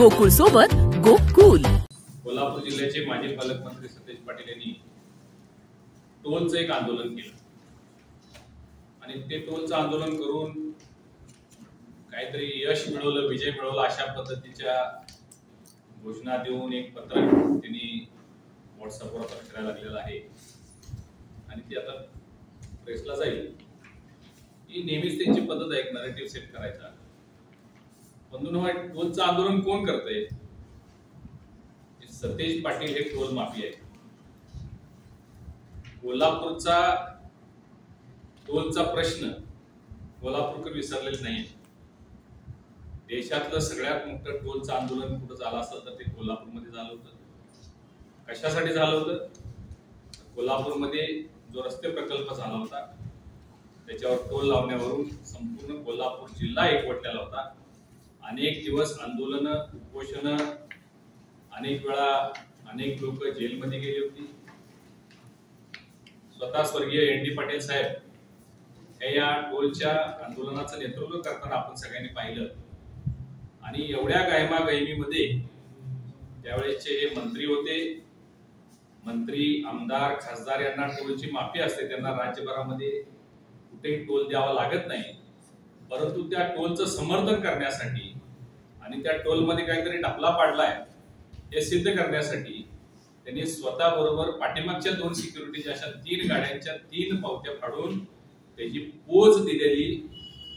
गोकुळ सोबत गोकुल। कोल्हापूर जिल्ह्याचे माजी पालकमंत्री सतेज पाटील यांनी टोलचं एक आंदोलन केलं आणि ते टोलचं आंदोलन करून काहीतरी यश मिळवलं, विजय मिळवला अशा पद्धतीच्या घोषणा देऊन एक पत्र त्यांनी व्हॉट्सअपवर करायला लागलेलं आहे आणि ते आता प्रेसला जाईल। ही नेहमीच त्यांची पद्धत आहे नरेटिव्ह सेट करायचा। बंधूंनो, टोलचं आंदोलन कोण करतंय? सतेज पाटील हे टोल माफी आहे। कोल्हापूरचा टोलचा प्रश्न कोल्हापूरकर विसरलेले नाही। देशातलं सगळ्यात मोठं टोलचं आंदोलन कुठं झालं असेल तर ते कोल्हापूरमध्ये झालं होतं। कशासाठी झालं होतं? कोल्हापूरमध्ये जो रस्ते प्रकल्प झाला होता त्याच्यावर टोल लावण्यावरून संपूर्ण कोल्हापूर जिल्हा एकवटलेला होता। अनेक दिवस आंदोलन, उपोषण, अनेक वेळा अनेक लोक जेलमध्ये गेली होती। स्वतः स्वर्गीय एन.डी. पाटील साहेब हे या टोलच्या आंदोलनाचं नेतृत्व करताना आपण सगळ्यांनी पाहिलं आणि एवढ्या गायमागायमीमध्ये त्यावेळेसचे हे मंत्री होते, मंत्री, आमदार, खासदार यांना टोलची माफी असते, त्यांना राज्यभरामध्ये कुठेही टोल द्यावा लागत नाही। परंतु त्या टोलचं समर्थन करण्यासाठी आणि त्या टोलमध्ये काहीतरी ढपला पाडलाय हे सिद्ध करण्यासाठी त्यांनी स्वतः बरोबर पाठीमागच्या 2 सिक्युरिटीच्या अशा 3 गाड्यांच्या 3 पावत्या फाडून त्याची पोच दिलेली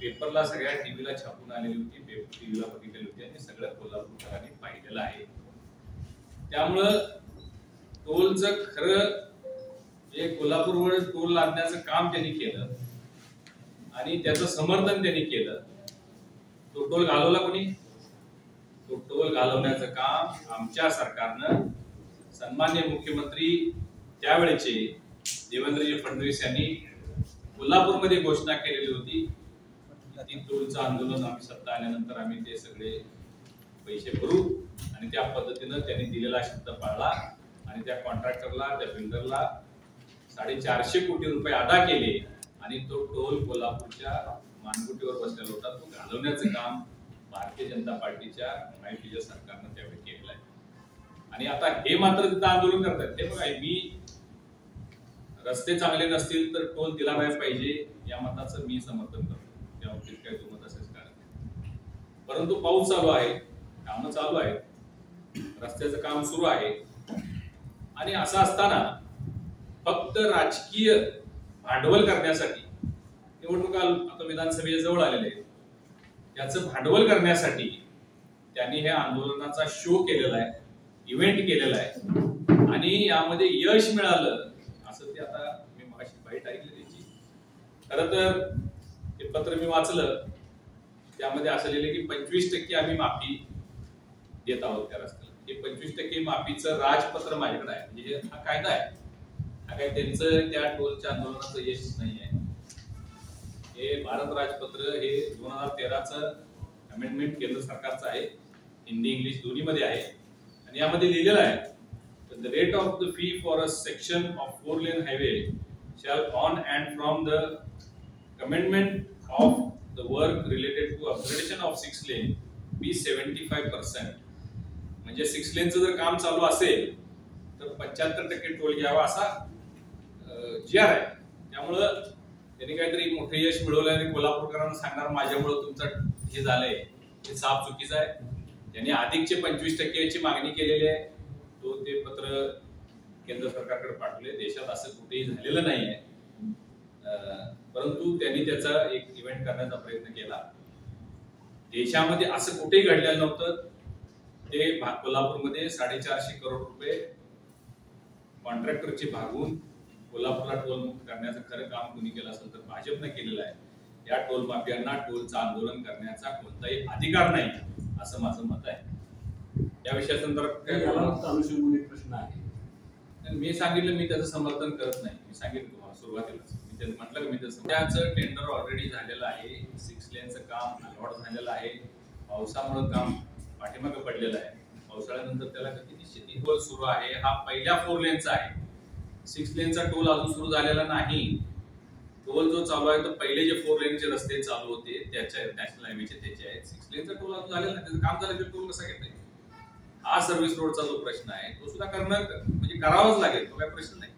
पेपरला, सगळ्या टीव्हीला छापून आलेली होती, टीव्हीला बघितलेली होती आणि सगळ्या कोल्हापूरकरांनी पाहिलेलं आहे। त्यामुळं टोलचं खरं हे कोल्हापूरवर टोल लादण्याचं काम त्यांनी केलं आणि त्याचं समर्थन त्यांनी केलं। तो टोल घालवला कोणी? तो टोल घालवण्याचं काम आमच्या सरकारनं, सन्माननीय मुख्यमंत्री त्यावेळेचे देवेंद्रजी फडणवीस यांनी कोल्हापूरमध्ये घोषणा केलेली होती। ती टोलचं आंदोलन आम्ही सत्ता आल्यानंतर आम्ही ते सगळे पैसे भरू आणि त्या पद्धतीनं त्यांनी दिलेला शब्द पाळला आणि त्या कॉन्ट्रॅक्टरला, त्या बिल्डरला 450 कोटी रुपये अदा केले आणि तो टोल कोल्हापूरच्या मानगुटीवर बसलेला होता। तो घालवण्याचं काम भारतीय जनता पार्टीच्या माहितीच्या सरकारनं त्यावेळी केलेलं आहे आणि आता हे मात्र तिथं आंदोलन करतात। ते बघा, मी रस्ते चांगले नसतील तर टोल दिला नाही पाहिजे या मताचं मी समर्थन करतो, त्या बाबतीत काही दुमत असेल कारण। परंतु पाऊस चालू आहे, कामं चालू आहेत, रस्त्याचं काम सुरू आहे आणि असं असताना फक्त राजकीय भांडवल करण्यासाठी, निवडणुका आता विधानसभेच्या जवळ आलेले आहेत, त्याचं भांडवल करण्यासाठी त्यांनी हे आंदोलनाचा शो केलेला आहे, इव्हेंट केलेला आहे आणि यामध्ये यश मिळालं असं ते आता मी मगाशी बाईट ऐकली त्याची। खरं तर ते पत्र मी वाचलं, त्यामध्ये असं लिहिलं की 25% आम्ही माफी देत आहोत त्या रस्त्याला। हे 25% माफीचं राजपत्र माझ्याकडे आहे, म्हणजे हा कायदा आहे, हा काही त्यांचं त्या टोलच्या आंदोलनाचं यश नाही आहे। हे भारत राजपत्र हे 2013चं अमेंडमेंट केंद्र सरकारचं आहे, हिंदी इंग्लिश दोन्ही मध्ये आहे आणि यामध्ये लिहिलेलं आहे the rate of the fee for a section of 4 lane highway shall on and from the commencement of the work related to upgradation of 6 lane be 75%। म्हणजे 6 लेनचं जर काम चालू असेल तर 75% टोल घ्यावा असा GR आहे। त्यामुळं त्यांनी काहीतरी मोठं यश मिळवलंय आणि कोल्हापूरकरांना सांगणार माझ्यामुळे तुमचं हे झालंय, हे साफ चुकीचं आहे। त्यांनी अधिकचे 25% मागणी केलेली आहे, तो ते पत्र केंद्र सरकारकडे पाठवले। देशात असं कुठेही झालेलं नाही आहे, परंतु त्यांनी त्याचा एक इव्हेंट करण्याचा प्रयत्न केला। देशामध्ये असं कुठेही घडलेलं नव्हतं। ते कोल्हापूरमध्ये 450 करोड रुपये कॉन्ट्रॅक्टरची भागून कोल्हापूरला टोल मुक्त करण्याचं खरं काम कोणी केलं असेल तर भाजपने केलेलं आहे। या टोल माफियांना टोलचं आंदोलन करण्याचा कोणताही अधिकार नाही असं माझं मत आहे। या विषयासंदर्भात प्रश्न आहे, मी सांगितलं मी त्याचं समर्थन करत नाही। मी सांगितलं तुम्हाला सुरुवातीलाच, मी त्याचं म्हटलं की मी त्याचं टेंडर ऑलरेडी झालेलं आहे, 6 लेनचं काम अलॉट झालेलं आहे, पावसामुळे काम पाठीमागे पडलेलं आहे, पावसाळ्यानंतर त्याला किती शेती टोल सुरू आहे, हा पहिल्या 4 लेनचा आहे, 6 लेनचा टोल अजून सुरू झालेला नाही। टोल जो चालू आहे तो पहिले जे 4 लेनचे रस्ते चालू होते त्याच्या नॅशनल हायवेचे त्याचे आहेत, 6 लेनचा टोल अजून झालेला नाही, त्याचं काम झालं की टोल कसा घेता येईल? हा सर्व्हिस रोडचा जो प्रश्न आहे तो सुद्धा करणं म्हणजे करावाच लागेल, तो काही प्रश्न नाही.